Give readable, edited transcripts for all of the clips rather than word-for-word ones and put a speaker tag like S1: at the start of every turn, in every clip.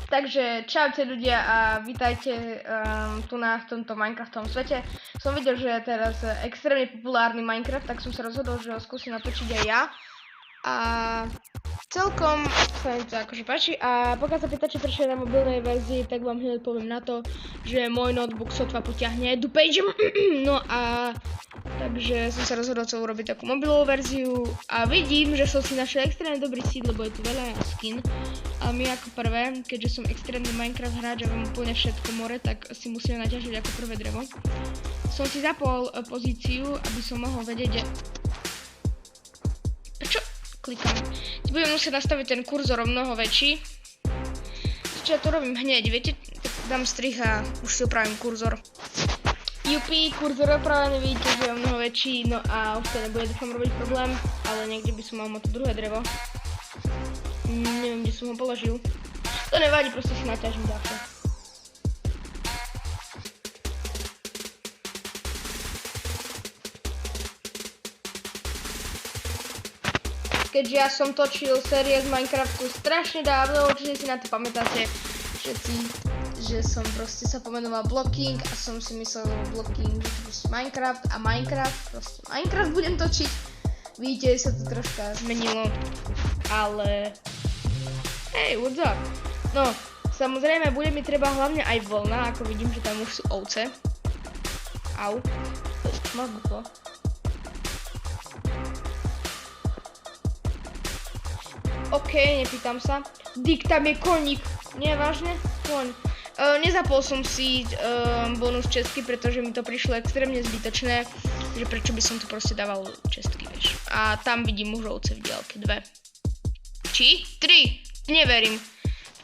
S1: Takže čaute ľudia a vítajte tu na tomto Minecraftovom svete. Som videl, že je teraz extrémne populárny Minecraft, tak som sa rozhodol, že ho skúsim natočiť aj ja. A celkom sa mi to akože páči. A pokiaľ sa pýtate, prečo je na mobilnej verzii, tak vám hneď poviem na to, že môj notebook sotva potiahne Edupage. No a takže som sa rozhodol celú urobiť takú mobilovú verziu a vidím, že som si našiel extrémne dobrý seed, lebo je tu veľa skin. A my ako prvé, keďže som extrémny Minecraft hráč a viem úplne všetko more, tak si musíme naťažiť ako prvé drevo. Som si zapol pozíciu, aby som mohol vedieť, prečo klikám. Budem musieť nastaviť ten kurzor o mnoho väčší. Čiže ja to robím hneď, viete, tak dám strih a už si opravím kurzor. Jupi, kurzor opravený, vidíte, že je o mnoho väčší, no a už to nebude dúfam robiť problém, ale niekde by som mal mať to druhé drevo. Neviem, kde som ho položil. To nevadí, proste si naťažím ďalšie. Keďže ja som točil série z Minecraftu strašne dávno, určite si na to pamätáte všetci, že som proste sa pomenoval Blocking a som si myslel, že Blocking je proste Minecraft a proste Minecraft budem točiť. Vidíte, sa to troška zmenilo, ale hej, what's up? No, samozrejme, bude mi treba hlavne aj vlna, ako vidím, že tam už sú ovce. Au. Ma buklo. OK, nepýtam sa. Dík, tam je koník. Nie, vážne? Koň. Nezapol som si bonus čestky, pretože mi to prišlo extrémne zbytočné, že prečo by som tu proste dával čestky, vieš. A tam vidím už ovce v diaľke, 2. Či? 3. Neverím.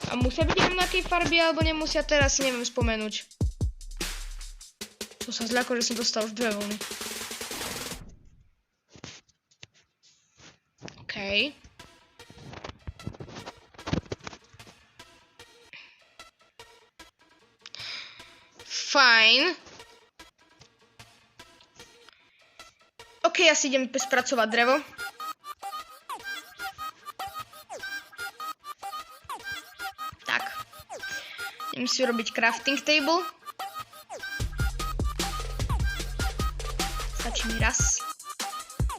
S1: A musia byť rovnakej farby, alebo nemusia, teraz si neviem spomenúť. To sa zľako, že som dostal už 2 vlny. OK. Fajn. OK, ja si idem spracovať drevo. Tak. Idem si urobiť crafting table. Stačí mi raz.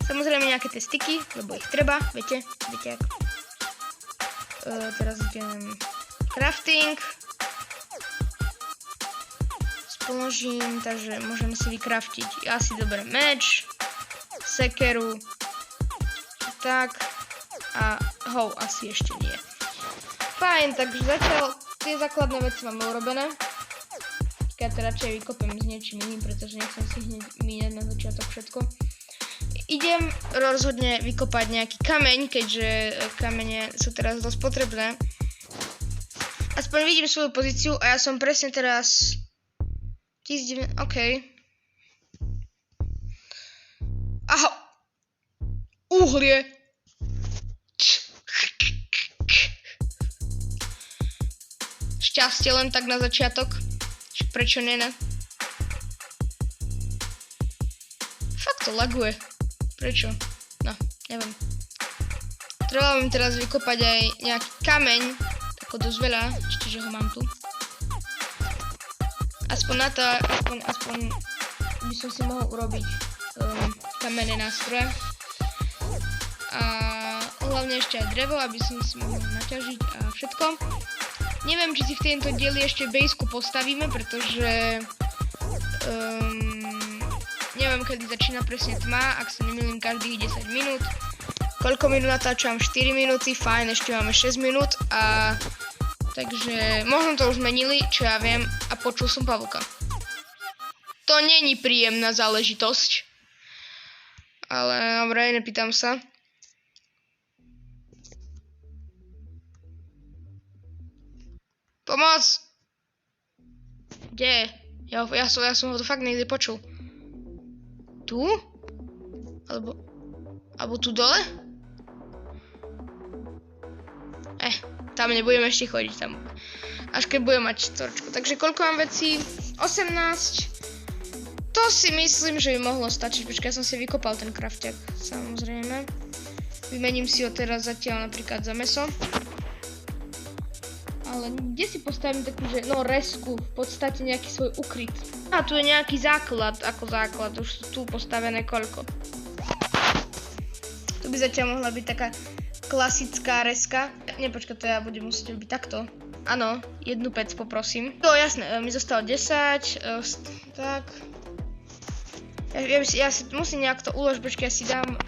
S1: Samozrejme nejaké tie sticky, lebo ich treba, viete jak. Teraz idem crafting. Položím, takže môžem si vykraftiť. Ja si doberiem meč, sekeru, tak a how asi ešte nie. Fajn, takže zatiaľ tie základné veci máme urobené. Ja to radšej vykopem s niečím iným, pretože nechcem si hneď míňať na začiatok všetko. Idem rozhodne vykopať nejaký kameň, keďže kamene sú teraz dosť potrebné. Aspoň vidím svoju pozíciu a ja som presne teraz OK. Aha. Uhlie. Šťastie len tak na začiatok. Prečo nie, ne? Fakt to laguje. Prečo? No, neviem. Treba mi teraz vykopať aj nejaký kameň. Tako dosť veľa, čiže ho mám tu. Aspoň na to, aspoň by som si mohol urobiť kamenné nástroje. A hlavne ešte aj drevo, aby som si mohol naťažiť a všetko. Neviem, či si v tejto dieli ešte baseku postavíme, pretože neviem, kedy začína presne tma, ak sa nemýlim každých 10 minút. Koľko minút natáčam? 4 minúty, fajn, ešte máme 6 minút a takže možno to už zmenili, čo ja viem, a počul som pavúka. To není príjemná záležitosť. Ale dobre, nepýtam sa. Pomoc! Kde? Ja som ho to fakt niekde počul. Tu? Alebo tu dole? Tam nebudem ešte chodiť tam. Až keď budem mať čtvorčku. Takže koľko mám vecí? 18. To si myslím, že by mohlo stačiť. Počkaj, ja som si vykopal ten craftiak. Samozrejme. Vymením si ho teraz zatiaľ napríklad za mäso. Ale kde si postavím takú, že no resku, v podstate nejaký svoj ukryt. A tu je nejaký základ, ako základ, už sú tu postavené koľko. Tu by zatiaľ mohla byť taká klasická reska. Nepočkaj, to ja budem musieť robiť takto. Áno, jednu pec poprosím. To jasné, mi zostalo 10, tak. Ja si musím nejak to uložiť, počkaj, ja si dám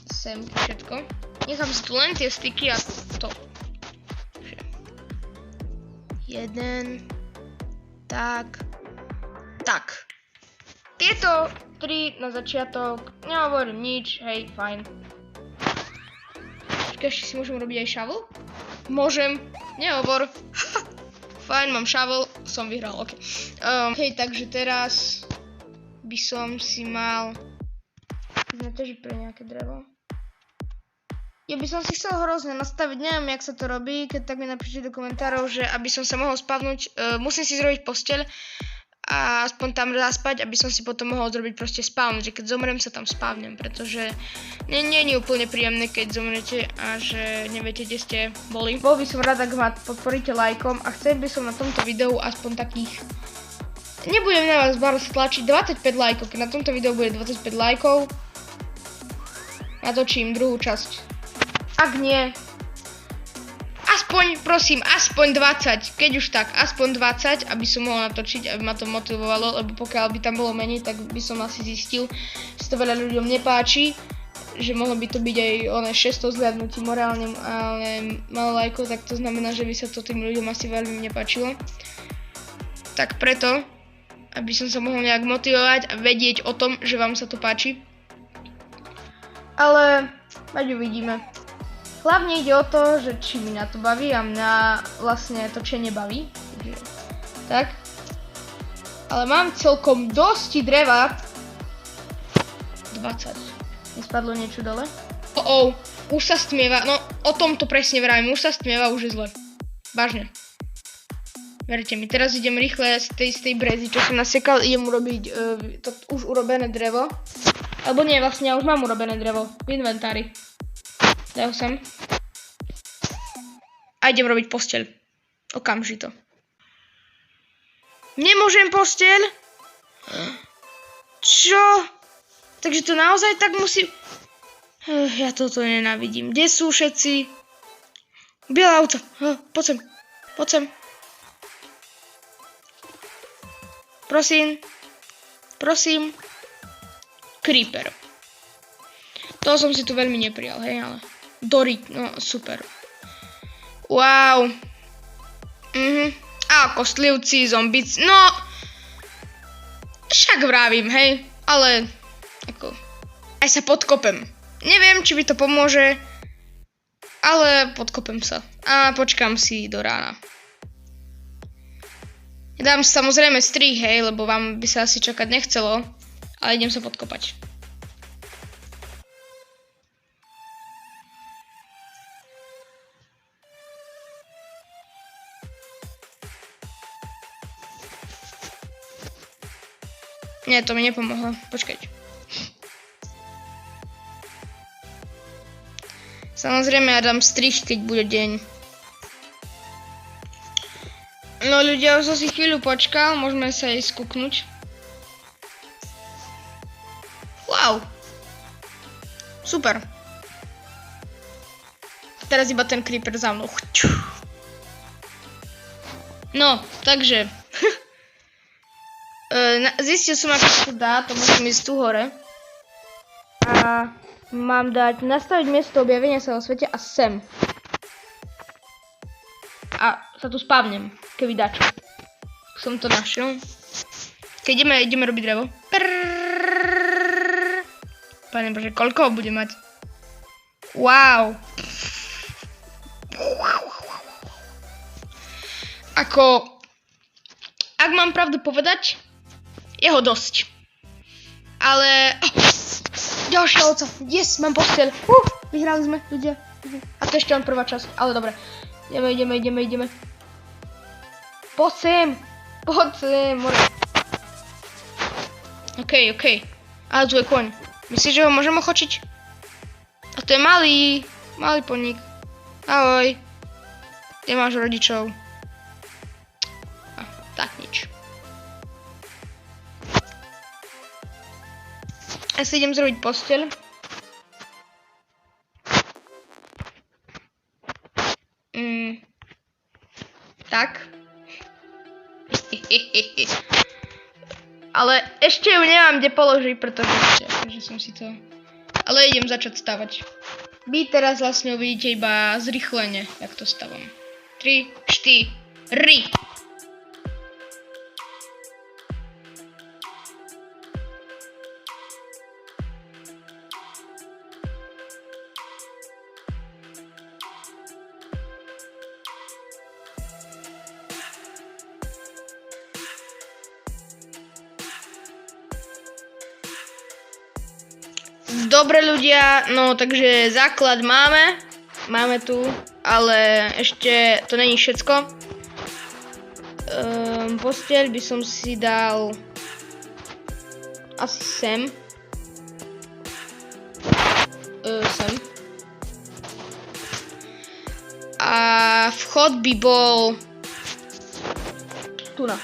S1: sem všetko. Nechám si tu len tie styky a to. Jeden. Tak. Tieto 3 na začiatok, nehovorím nič, hej, fajn. Ešte si môžem robiť aj shovel? Môžem, nehovor. Fajn, mám shovel, som vyhral, ok. Hej, takže teraz by som si mal... Znamenáte, pre nejaké drevo. Ja by som si chcel hrozne nastaviť, neviem, jak sa to robí, keď tak mi napíšte do komentárov, že aby som sa mohol spavnúť, musím si zrobiť posteľ a aspoň tam zaspať, aby som si potom mohol zrobiť proste spawn, že keď zomrem sa tam spavnem, pretože nie je úplne príjemné, keď zomrete a že neviete, kde ste boli. Bol by som rada, ak ma podporíte lajkom a chcel by som na tomto videu aspoň takých, nebudem na vás baros tlačiť, 25 lajkov, keď na tomto videu bude 25 lajkov, natočím druhú časť. Ak nie, aspoň, prosím, aspoň 20, keď už tak, aspoň 20, aby som mohol natočiť, aby ma to motivovalo, lebo pokiaľ by tam bolo menej, tak by som asi zistil, že to veľa ľuďom nepáči, že mohlo by to byť aj 600 zhľadnutí morálne, ale malo lajkov, tak to znamená, že by sa to tým ľuďom asi veľmi nepáčilo. Tak preto, aby som sa mohol nejak motivovať a vedieť o tom, že vám sa to páči. Ale, ať uvidíme. Hlavne ide o to, že či mňa to baví a mňa vlastne točenie baví. Tak. Ale mám celkom dosť dreva. 20. Nespadlo niečo dole? Už sa stmieva. No, o tom to presne vravím. Už sa stmieva, už je zle. Vážne. Verte mi, teraz idem rýchle z tej brezy, čo som nasekal, idem urobiť to už urobené drevo. Alebo nie, vlastne ja už mám urobené drevo v inventári. Daj ho sem. A idem robiť posteľ. Okamžito. Nemôžem posteľ? Čo? Takže to naozaj tak musím... Ja toto nenávidím. Kde sú všetci? Biela auto. Poď sem. Prosím. Creeper. To som si tu veľmi neprijal, hej, ale... Dory, no super. Wow. A kostlivci, zombici, no... Však vravím, hej, ale... Ako... Aj sa podkopem. Neviem, či by to pomôže, ale podkopem sa. A počkám si do rána. Dám samozrejme strih, hej, lebo vám by sa asi čakať nechcelo, ale idem sa podkopať. Nie, to mi nepomohlo. Počkať. Samozrejme, ja dám strih, keď bude deň. No ľudia, už som si chvíľu počkal, môžeme sa aj skúknuť. Wow. Super. Teraz iba ten creeper za mnou. No, takže... Zistil som, ako sa to dá, to musím ísť tu hore. A mám dať, nastaviť miesto objavenia sa vo svete a sem. A sa tu spavnem, keby dačo. Som to našiel. Keď ideme robiť drevo. Pane Bože, koľko ho bude mať? Wow. Ako, ak mám pravdu povedať, je ho dosť. Ale... ďalšia ovca. Yes, mám posteľ. Vyhrali sme, ľudia. A to ešte len prvá časť. Ale dobre. Ideme. Poď sem. OK. Ale tu je koň. Myslíš, že ho môžem ochočiť? A to je malý poník. Ahoj. Kde máš rodičov? Tak nič. Ja si idem zrobiť posteľ. Tak. Ale ešte ju nemám kde položiť, pretože som si to... Ale idem začať stavať. Vy teraz vlastne uvidíte iba zrýchlenie, jak to stavam. 3, 4. Dobre ľudia, no takže základ máme tu, ale ešte to není všetko. Posteľ by som si dal asi sem. Sem. A vchod by bol tu na.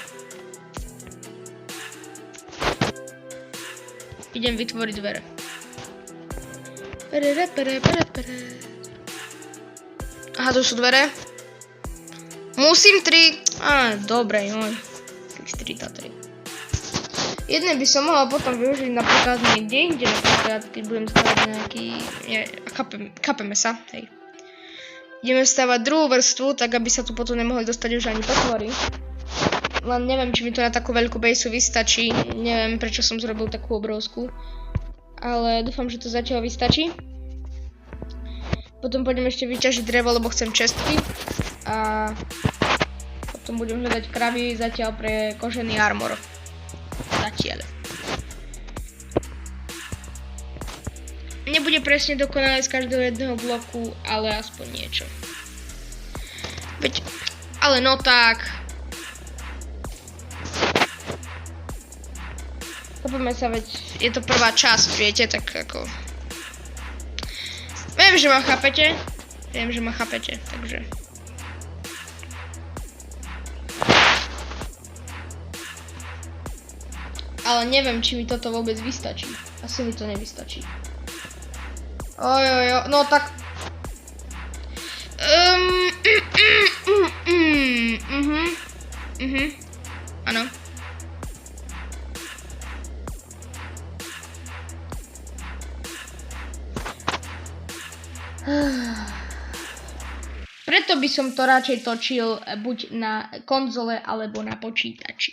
S1: Idem vytvoriť dvere. Aha, tu sú dvere. Musím 3. Dobre, joj. 3. Jedné by som mohla potom využiť napríklad niekde, kde napríklad, keď budem stavať nejaký... Chápeme sa, hej. Ideme stavať druhú vrstvu, tak aby sa tu potom nemohli dostať už ani potvory. Len neviem, či mi to na takú veľkú bejsu vystačí. Neviem, prečo som zrobil takú obrovskú. Ale dúfam, že to zatiaľ vystačí. Potom pôjdem ešte vyťažiť drevo, lebo chcem čestky. A potom budem hľadať kravy zatiaľ pre kožený armor. Zatiaľ. Nebude presne dokonalé z každého jedného bloku, ale aspoň niečo. Ale no tak. Chápeme sa, veď je to prvá časť, viete, tak ako... Viem, že ma chápete, takže... Ale neviem, či mi toto vôbec vystačí. Asi mi to nevystačí. Ojojo, no tak... Áno. Preto by som to radšej točil buď na konzole alebo na počítači.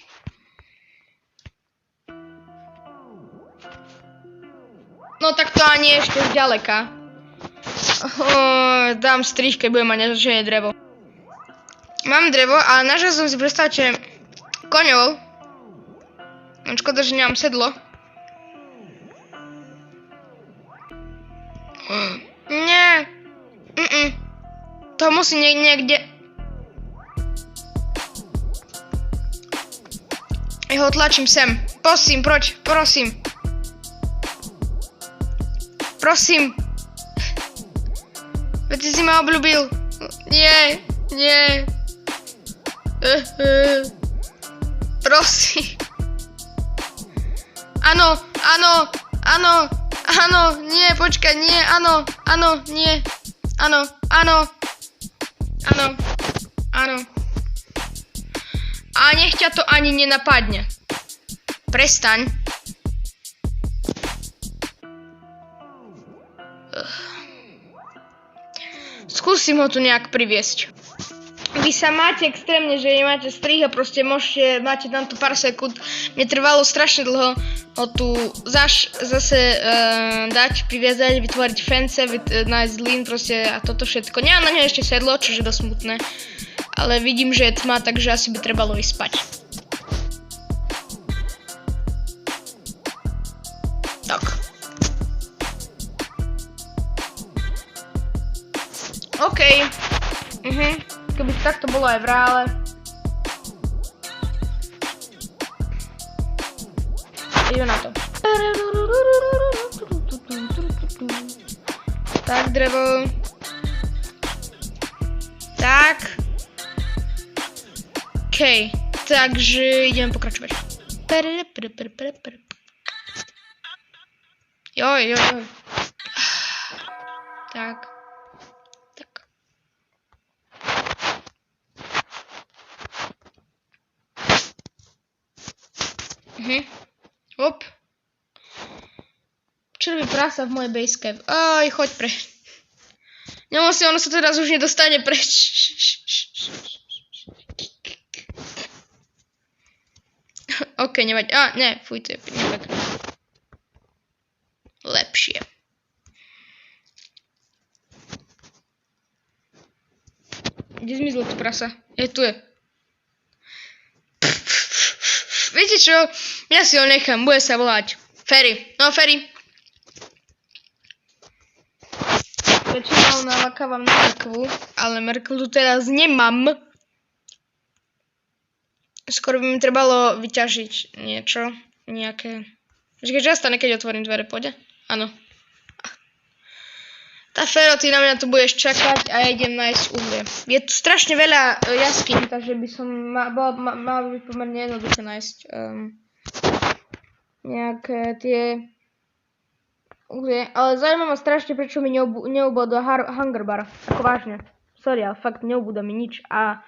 S1: No tak to ani ešte zďaleka. Dám strich, keď budem mať nezačenie drevo. Mám drevo, ale nažal som si predstavte koňov. Škoda, že nemám sedlo. Nie. To musí niekde... Ja ho tlačím sem. Prosím, prosím. Prosím. Veď si ma obľúbil. Nie. Prosím. Áno, nie, počkaj, nie, áno, nie, áno. A nech ťa to ani nenapadne. Prestaň. Skúsim ho tu nejak priviesť. Vy sa máte extrémne, že nemáte strih a proste máte tam tu pár sekúnd. Mne trvalo strašne dlho ho tu zase dať, priviazať, vytvoriť fence, nájsť lin proste a toto všetko. Nemám na neho ešte sedlo, čo je dosť smutné. Ale vidím, že je tma, takže asi by trebalo ísť spať. Tak. OK. Keby to takto bolo aj v reále. Ideme na to. Tak, drevo. Tak. takže ideme pokračovať. Joj. Tak. Hop. Čo robí prasa v mojej basecamp? Aj, choď preč. Nemusí, ono sa teraz už nedostane preč. OK, nevadí. Ne, fuj, to je nepekné. Lepšie. Kde zmizlo to prasa? Tu je. Viete čo? Ja si ho nechám, bude sa volať Ferry. No, Ferry. Väčšinou nalakávam na mrkvu, ale mrkvu tu teraz nemám. Skoro by mi trebalo vyťažiť niečo. Nejaké... Počkej, čo stane, keď otvorím dvere, pôjde? Áno. Tá Fero, ty na mňa tu budeš čakať a ja idem nájsť uhlie. Je tu strašne veľa jaskýň, takže by som mal byť pomerne jednoduché nájsť nejaké tie uhlie. Ale zaujímavé ma strašne, prečo mi neubodla hunger bar. Ako vážne. Sorry, ale fakt neubúda mi nič. A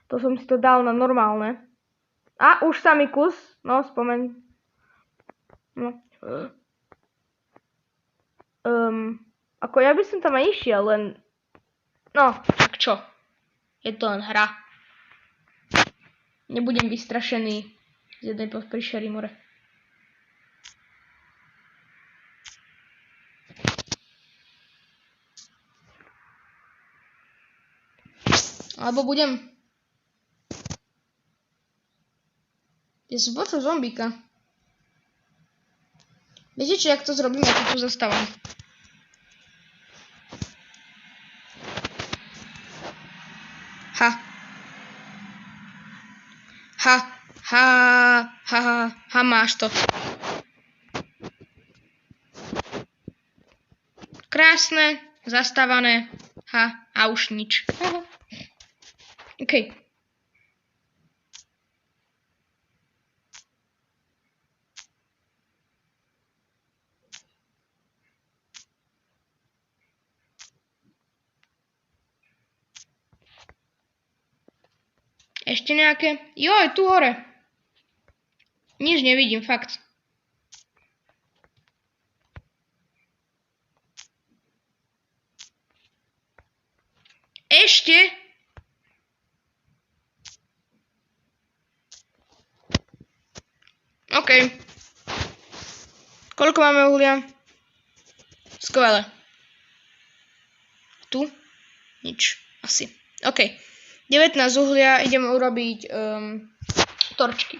S1: to som si to dal na normálne. A už sa mi kus. No, spomeň. No. Ako ja by som tam aj išiel, len... No, tak čo? Je to len hra. Nebudem vystrašený z jednej príšery more. Alebo budem... Ja som počul zombíka. Viete čo, jak to zrobím, ja to tu zastávam. Máš to. Krásne, zastávané, a už nič. OK. Ešte nejaké? Joj, tu hore. Nič nevidím, fakt. Ešte? OK. Koľko máme uhlia? Skvelé. Tu? Nič. Asi. OK. 19 uhlia, ideme urobiť torčky.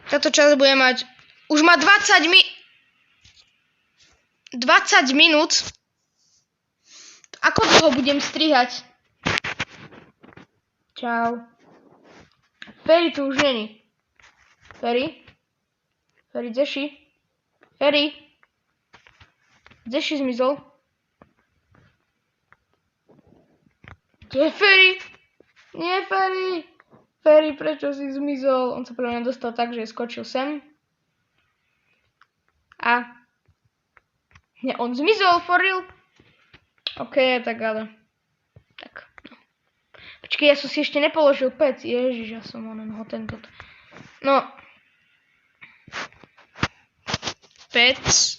S1: Táto časť bude mať... Už má 20 minút. Ako dlho budem strihať? Čau. Ferry tu už není. Ferry? Ferry, Zeši? Ferry? Zeši zmizol? Kde je Ferry? Nie, Ferry! Ferry, prečo si zmizol? On sa pre mňa dostal tak, že skočil sem. A... Nie, on zmizol, for real? OK, tak ale... Tak, no. Počkej, ja som si ešte nepoložil pec. Ježiš, ja som ho tento... No... Pec.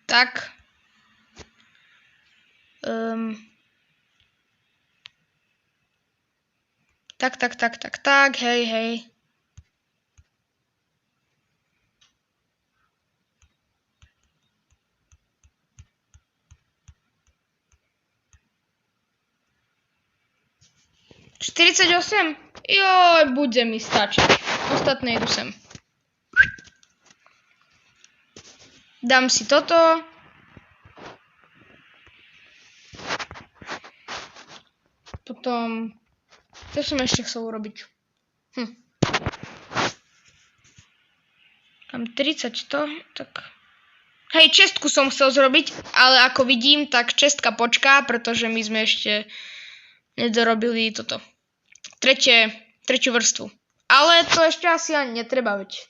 S1: Tak. Tak, hej. $48? Joj, bude mi stačiť. Ostatné idú sem. Dám si toto. Potom... Čo som ešte chcel urobiť? Mám 30 to, tak... Hej, čestku som chcel zrobiť, ale ako vidím, tak čestka počká, pretože my sme ešte nedorobili toto. Tretiu vrstvu. Ale to ešte asi ani netreba, veď.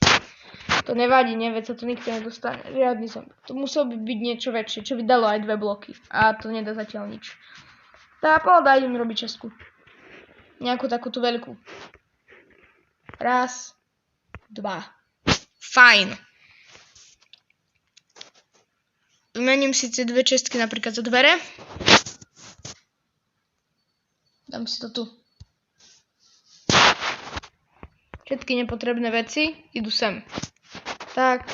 S1: To nevadí, veď sa to nikto nedostane. Žiadny som. To muselo by byť niečo väčšie, čo by dalo aj 2 bloky. A to nedá zatiaľ nič. Tá pohoda, idem robiť čestku. Nejakú takúto veľkú. 1, 2. Fajn. Vymením si tie 2 čestky napríklad za dvere. Dám si to tu. Všetky nepotrebné veci idú sem. Tak.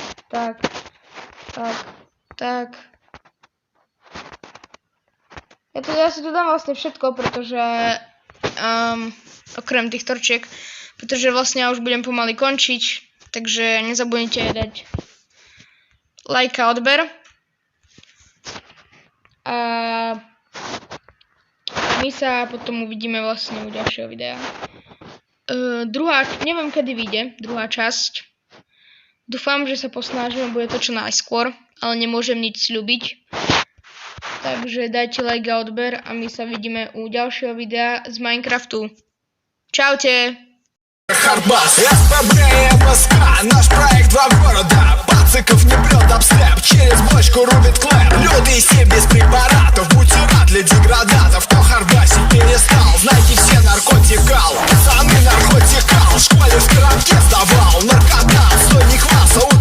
S1: Ja si tu dám vlastne všetko, pretože okrem tých torčiek, pretože vlastne ja už budem pomaly končiť, takže nezabudnite dať like a odber. A my sa potom uvidíme vlastne u ďalšieho videa. Neviem kedy vyjde druhá časť. Dúfam, že sa posnažím, bude to čo najskôr, ale nemôžem nič sľubiť. Takže dajte like a odber a my sa vidíme u ďalšieho videa z Minecraftu. Čaute!
S2: Харбас, СПБ и МСК, наш проект 2 города. Пациков не брет дабстеп, через бочку рубит клэп. Люди все без препаратов, будьте рад для деградатов.